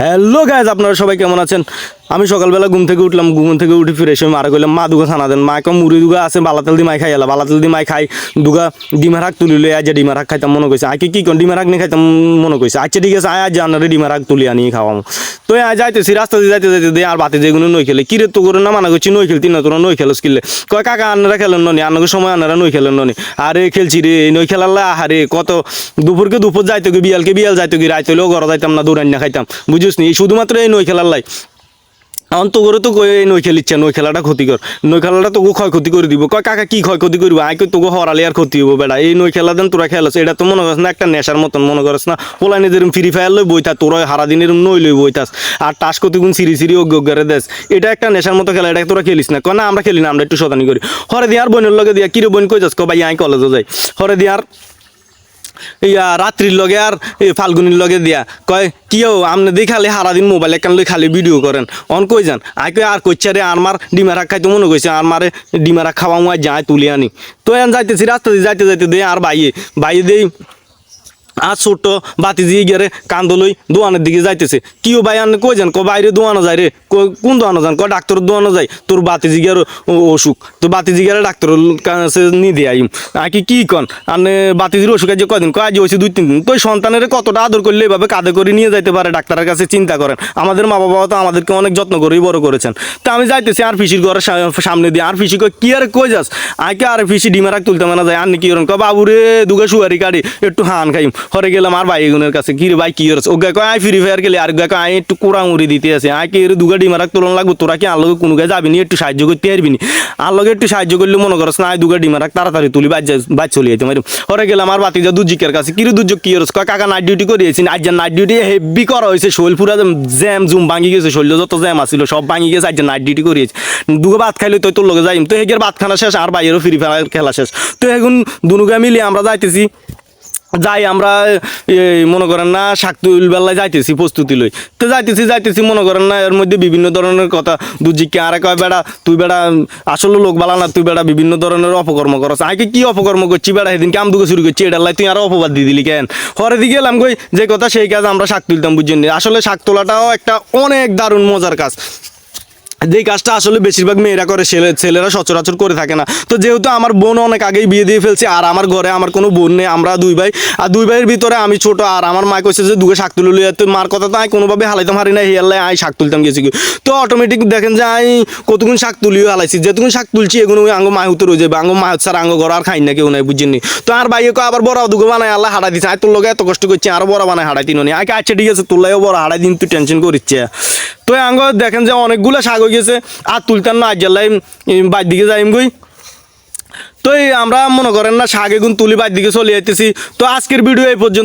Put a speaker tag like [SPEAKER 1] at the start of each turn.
[SPEAKER 1] Hello guys, আপনারা সবাই কেমন আছেন? আমি সকালবেলা ঘুম থেকে উঠলাম, ঘুম থেকে উঠে ফিরে এসে মারা কইলাম মা দুগা খানা দেন। মা কম মুড়ি দুগা আছে, বালাতেল দি মাই খাই এলা, বালাতেল দি মাই খাই দুগা ডিমার হাক তুলি লই আজ ডিমার হাক খাইতাম মনে কইছে। আজকে কি কোন ডিমার হাক নিয়ে খাইতাম মনে কইছে। আচ্ছা ঠিক আছে, আজ জানারে ডিমার হাক তুলি আনি খাওয়াম। তো যাইতেছি রাস্তা দিয়ে যাইতে যাইতে দিয়ে আর বাতি যেগুলো নই খেলে কিরে তো করে না মানা করছি নই খেলতি না, তোরা নই খেলোস কিনলে কয় কাকা আনারা খেলেন ননি, আনাকে সময় আনারা নই খেলেন ননি। আরে খেলছি রে নই খেলার আহারে কত দুপুরকে দুপুর যাইতো কি বিয়ালকে বিয়াল যাইতো কি রাইতে হলেও ঘরে যাইতাম না, দৌড়ান না খাইতাম বুঝিস নি। শুধুমাত্র এই নই খেলার লাই এখন তো করে তো নই খেলিচ্ছে, নই খেলাটা ক্ষতিকর, নই খেলাটা তোকে ক্ষয়ক্ষতি করে দিব। কয় কাকা কি ক্ষয়ক্ষতি করবো, আয় তোকে হরালে আর ক্ষতি হবো বেড়া। এই নই খেলা দেন তোরা খেলাস, এটা তো মনে করছ না একটা নেশার মতন মনে করছ না। পোলাই নিজের ফ্রি ফায়ার লই বইতা তোরা হারা দিনের নই লই বইতাস আর টাস কতগুণ সিরি সিরি অজ্ঞারে দেশ। এটা একটা নেশার মতো খেলা, এটা তোরা খেলিস না। কয় না আমরা খেলি না, আমরা একটু শতানি করি। হরে দিয়ে আর বোনের লগে দিয়া কিরে বোন কই যাস, ক ভাই আই কলেজে যাই। হরে দিয়ে আর ইয়া রাত্রির লগে আর ফাল্গুনির লগে দিয়া কয় কিও আপনি দিয়ে খালি সারাদিন মোবাইল একান লই খালি ভিডিও করেন অন কই যান। আই কই আর কইছে রে আর মার ডিমার হাক খাইতে মনে কইছে, আর মারে ডিমার হাক খাওয়া মুয়া যায় তুলি আনি। তো এখন যাইতেছি রাস্তা দিয়ে যাইতে যাইতে দিয়ে আর বাইয়ে দেই আর ছোট্ট বাতিজি গেরে কান্দলই দোয়ানের দিকে যাইতেছে। কিও ভাই আন কই যান, ক বাইরে দোয়ানো যায় রে। কোন দোয়ানো যান, ক ডাক্তার দোয়ানো যায়, তোর বাতিজি গের অসুখ, তো বাতিজি গেলে ডাক্তার কাছে নিয়ে দিয়ে আইম। আঁকি কি কন আনে বাতিজির অসুখ আজ কদিন, কয় আজ হয়েছে 2-3 দিন। তো সন্তানের কতটা আদর করলে এভাবে কাঁধে করে নিয়ে যাইতে পারে ডাক্তারের কাছে চিন্তা করেন। আমাদের মা বাবা তো আমাদেরকে অনেক যত্ন করেই বড় করেছেন। তা আমি যাইতেছি আর ফিসির ঘরের সামনে দিয়ে, আর ফিসি কয় কি আর কই যাস, আঁকে আর ফিসি ডিমার রাখ তুলতে মানা যায়। আর কি করেন, ক বাবুরে দুগা শুয়ারি কাটি একটু হান খাইম। হরে গেলাম আর ভাই এগুনের কাছে, কি রে ভাই কি হচ্ছে, ও গায়ে আই ফ্রি ফায়ার গেলে আর গায়ে আই একটু কুড়ামুড়ি দিতে আছে। আই কি দুগা ডিমার রাখ তোলন লাগবো, তোরা কি আলোকে কোনো গায়ে যাবি নি, একটু সাহায্য করতে পারবি নি। আলোকে একটু সাহায্য করলে মনে করছ না আই দুগা ডিমার রাখ তাড়াতাড়ি তুলি বাজ চলে যেতে মারি। হরে গেলাম আর বাতি যা দুজিকের কাছে, কি রে দুর্যোগ কি হচ্ছে, কয় কাকা নাইট ডিউটি করিয়েছি। আজ নাইট ডিউটি হেভি করা হয়েছে, শৈল পুরা জ্যাম জুম ভাঙি গেছে, শৈল যত জ্যাম আসছিল সব ভাঙি গেছে। আজ নাইট ডিউটি করিয়েছি, দুগা ভাত খাইলে তো তোর লগে যাইম। তো হেগের ভাত খানা শেষ আর বাইরেও ফ্রি ফায়ার খেলা শেষ। তো এখন দুনুগা মিলিয়ে আমরা যাইতেছি, যাই আমরা মনে করেন না শাকতুল বেলায় যাইতেছি প্রস্তুতি লই। তো যাইতেছি মনে করেন না এর মধ্যে বিভিন্ন ধরনের কথা দুজিকে আরে কয় বেড়া তুই বেড়া আসলে লোক বালা না, তুই বেড়া বিভিন্ন ধরনের অপকর্ম করছ। আগে কি অপকর্ম করছি বেড়া, সেদিন কাম দুকে শুরু করছি এটার লাই তুই আরো অপবাদ দিয়ে দিলি কেন। হরে দিকে গেলাম কই যে কথা সেই কাজ আমরা শাক তুলতাম বুঝছেন। আসলে শাক তোলাটাও একটা অনেক দারুণ মজার কাজ, যেই কাজটা আসলে বেশিরভাগ মেয়েরা করে, ছেলেরা সচরাচর করে থাকে না। তো যেহেতু আমার বোন অনেক আগেই বিয়ে দিয়ে ফেলছে আর আমার ঘরে আমার কোনো বোন নেই, আমরা 2 ভাই আর 2 ভাইয়ের ভিতরে আমি ছোট। আর আমার মা কইছে যে দুগে শাক তুলে লইয়া, তো মার কথা তো আমি কোনোভাবে হালাইতাম হারি না, হিয়াল্লাই আই শাক তুলতাম গেছি কি। তো অটোমেটিক দেখেন যে আমি কতক্ষণ শাক তুলিও হালাইছি, যেতক্ষণ শাক তুলছি এগুলো আঙ্গ মাহ উত্তর হয়ে যাবে, আঙ্গ মাহ ছাড়া আঙ্গ ঘর আর খাই না কেউ নাই বুঝছেন। তো আর ভাইকে আবার বড় দুগো বানায় আল্লাহ হারাই দিচ্ছে। আয় তোর লোক এত কষ্ট করছি আরো বড় বানায় হারাই দিন আগে। আচ্ছা ঠিক আছে তোরলাইও বড় হারাই দিন, তুই টেনশন করিচ্ছে। তো আঙ্গ দেখেন যে অনেকগুলো শাক হয়ে গেছে আর তুলতাম না, আজ জ্বালাই বাইর দিকে যাইম গই। তো আমরা মনে করেন না শাক এগুন তুলি বাইর দিকে চলে যাইতেছি। তো আজকের ভিডিও এই পর্যন্ত।